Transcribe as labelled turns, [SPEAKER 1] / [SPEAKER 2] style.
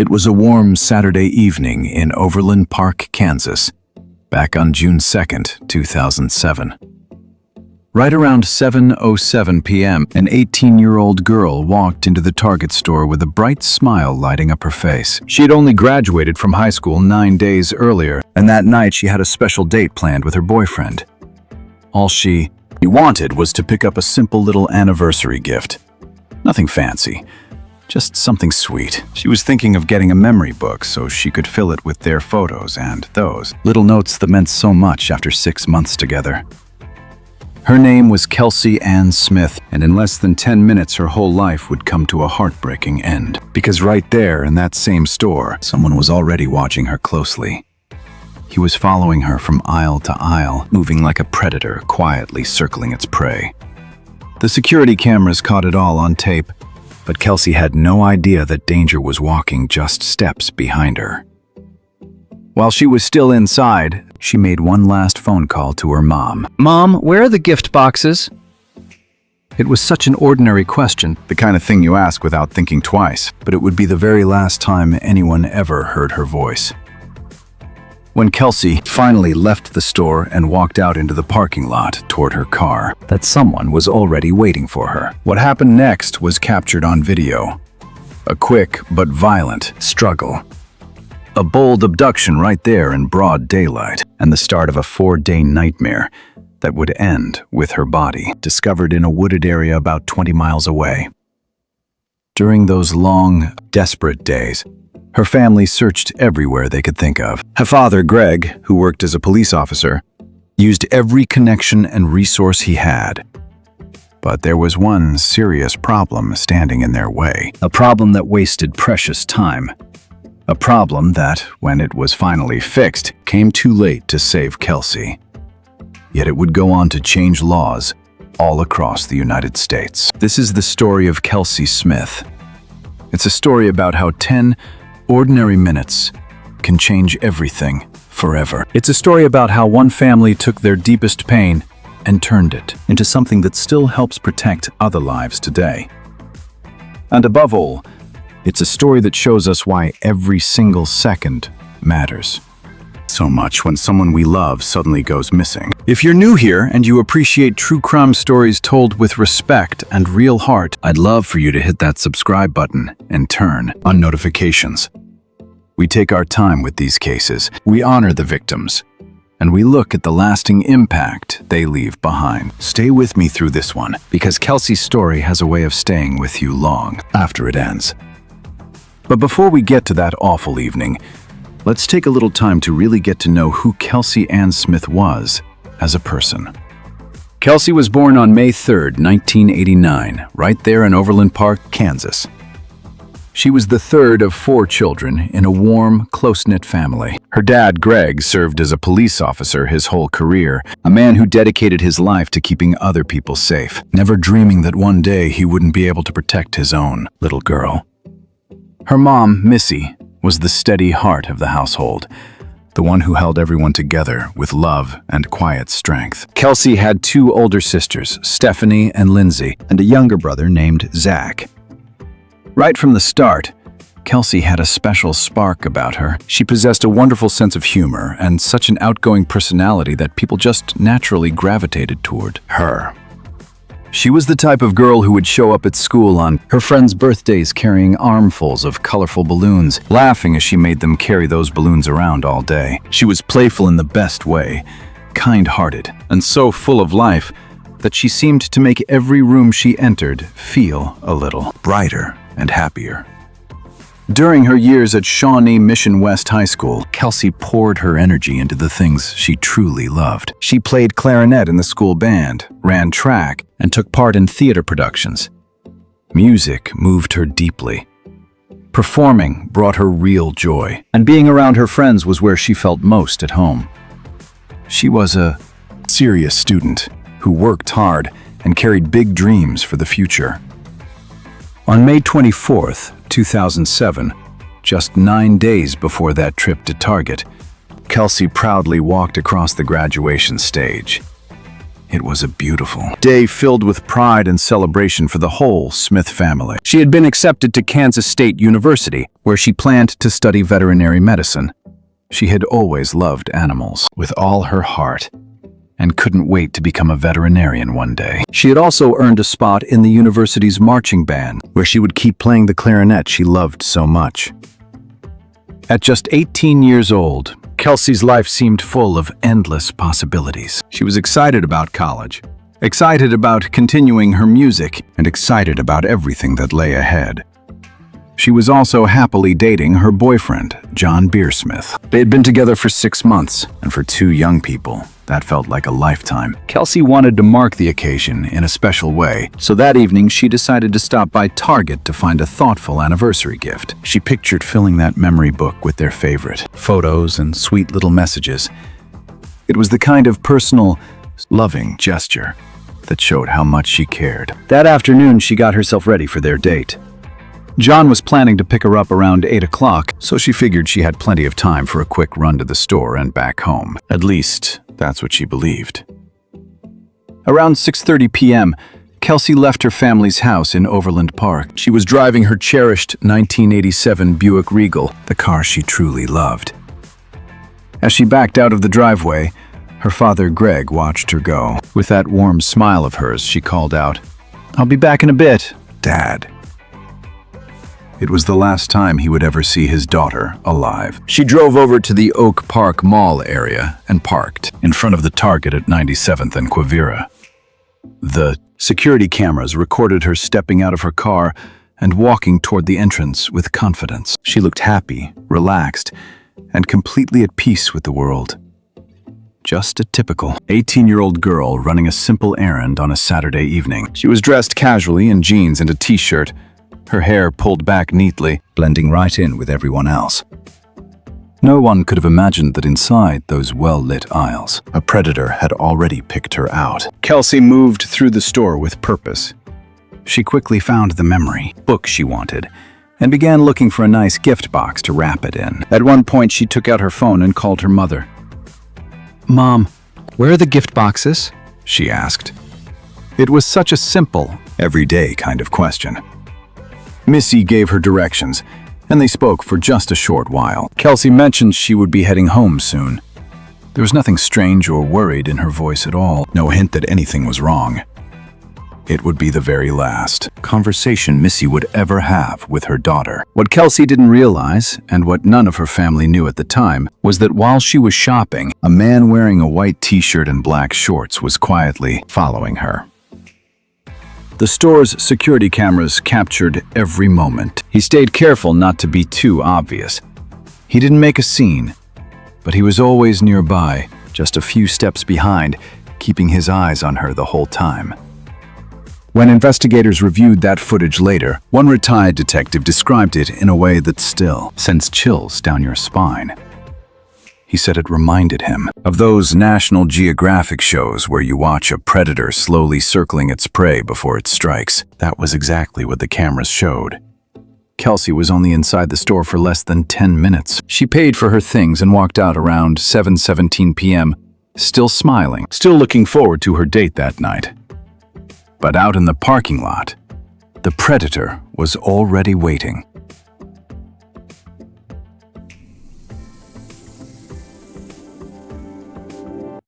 [SPEAKER 1] It was a warm Saturday evening in Overland Park, Kansas, back on June 2nd, 2007. Right around 7:07 p.m., an 18-year-old girl walked into the Target store with a bright smile lighting up her face. She had only graduated from high school 9 days earlier, and that night she had a special date planned with her boyfriend. All she wanted was to pick up a simple little anniversary gift. Nothing fancy, just something sweet. She was thinking of getting a memory book so she could fill it with their photos and those little notes that meant so much after 6 months together. Her name was Kelsey Ann Smith, and in less than 10 minutes her whole life would come to a heartbreaking end. Because right there in that same store, someone was already watching her closely. He was following her from aisle to aisle, moving like a predator, quietly circling its prey. The security cameras caught it all on tape, but Kelsey had no idea that danger was walking just steps behind her. While she was still inside, she made one last phone call to her mom.
[SPEAKER 2] Mom, where are the gift boxes?
[SPEAKER 1] It was such an ordinary question, the kind of thing you ask without thinking twice, but it would be the very last time anyone ever heard her voice. When Kelsey finally left the store and walked out into the parking lot toward her car, that someone was already waiting for her. What happened next was captured on video. A quick but violent struggle. A bold abduction right there in broad daylight, and the start of a 4-day nightmare that would end with her body discovered in a wooded area about 20 miles away. During those long, desperate days, her family searched everywhere they could think of. Her father, Greg, who worked as a police officer, used every connection and resource he had. But there was one serious problem standing in their way. A problem that wasted precious time. A problem that, when it was finally fixed, came too late to save Kelsey. Yet it would go on to change laws all across the United States. This is the story of Kelsey Smith. It's a story about how 10 ordinary minutes can change everything forever. It's a story about how one family took their deepest pain and turned it into something that still helps protect other lives today. And above all, it's a story that shows us why every single second matters so much when someone we love suddenly goes missing. If you're new here and you appreciate true crime stories told with respect and real heart, I'd love for you to hit that subscribe button and turn on notifications. We take our time with these cases, we honor the victims, and we look at the lasting impact they leave behind. Stay with me through this one, because Kelsey's story has a way of staying with you long after it ends. But before we get to that awful evening, let's take a little time to really get to know who Kelsey Ann Smith was as a person. Kelsey was born on May 3rd, 1989, right there in Overland Park, Kansas. She was the third of 4 children in a warm, close-knit family. Her dad, Greg, served as a police officer his whole career, a man who dedicated his life to keeping other people safe, never dreaming that one day he wouldn't be able to protect his own little girl. Her mom, Missy, was the steady heart of the household, the one who held everyone together with love and quiet strength. Kelsey had 2 older sisters, Stephanie and Lindsay, and a younger brother named Zach. Right from the start, Kelsey had a special spark about her. She possessed a wonderful sense of humor and such an outgoing personality that people just naturally gravitated toward her. She was the type of girl who would show up at school on her friends' birthdays carrying armfuls of colorful balloons, laughing as she made them carry those balloons around all day. She was playful in the best way, kind-hearted, and so full of life that she seemed to make every room she entered feel a little brighter and happier. During her years at Shawnee Mission West High School, Kelsey poured her energy into the things she truly loved. She played clarinet in the school band, ran track, and took part in theater productions. Music moved her deeply. Performing brought her real joy, and being around her friends was where she felt most at home. She was a serious student who worked hard and carried big dreams for the future. On May 24th, 2007, just 9 days before that trip to Target, Kelsey proudly walked across the graduation stage. It was a beautiful day filled with pride and celebration for the whole Smith family. She had been accepted to Kansas State University, where she planned to study veterinary medicine. She had always loved animals with all her heart and couldn't wait to become a veterinarian one day. She had also earned a spot in the university's marching band, where she would keep playing the clarinet she loved so much. At just 18 years old, Kelsey's life seemed full of endless possibilities. She was excited about college, excited about continuing her music, and excited about everything that lay ahead. She was also happily dating her boyfriend, John Beersmith. They had been together for 6 months, and for two young people, that felt like a lifetime. Kelsey wanted to mark the occasion in a special way, so that evening she decided to stop by Target to find a thoughtful anniversary gift. She pictured filling that memory book with their favorite photos and sweet little messages. It was the kind of personal, loving gesture that showed how much she cared. That afternoon, she got herself ready for their date. John was planning to pick her up around 8 o'clock, so she figured she had plenty of time for a quick run to the store and back home. At least, that's what she believed. Around 6:30 p.m., Kelsey left her family's house in Overland Park. She was driving her cherished 1987 Buick Regal, the car she truly loved. As she backed out of the driveway, her father Greg watched her go. With that warm smile of hers, she called out, "I'll be back in a bit, Dad." It was the last time he would ever see his daughter alive. She drove over to the Oak Park Mall area and parked in front of the Target at 97th and Quivira. The security cameras recorded her stepping out of her car and walking toward the entrance with confidence. She looked happy, relaxed, and completely at peace with the world. Just a typical 18-year-old girl running a simple errand on a Saturday evening. She was dressed casually in jeans and a t-shirt, her hair pulled back neatly, blending right in with everyone else. No one could have imagined that inside those well-lit aisles, a predator had already picked her out. Kelsey moved through the store with purpose. She quickly found the memory book she wanted and began looking for a nice gift box to wrap it in. At one point, she took out her phone and called her mother.
[SPEAKER 2] Mom, where are the gift boxes?
[SPEAKER 1] She asked. It was such a simple, everyday kind of question. Missy gave her directions, and they spoke for just a short while. Kelsey mentioned she would be heading home soon. There was nothing strange or worried in her voice at all, no hint that anything was wrong. It would be the very last conversation Missy would ever have with her daughter. What Kelsey didn't realize, and what none of her family knew at the time, was that while she was shopping, a man wearing a white t-shirt and black shorts was quietly following her. The store's security cameras captured every moment. He stayed careful not to be too obvious. He didn't make a scene, but he was always nearby, just a few steps behind, keeping his eyes on her the whole time. When investigators reviewed that footage later, one retired detective described it in a way that still sends chills down your spine. He said it reminded him of those National Geographic shows where you watch a predator slowly circling its prey before it strikes. That was exactly what the cameras showed. Kelsey was only inside the store for less than 10 minutes. She paid for her things and walked out around 7:17 p.m., still smiling, still looking forward to her date that night. But out in the parking lot, the predator was already waiting.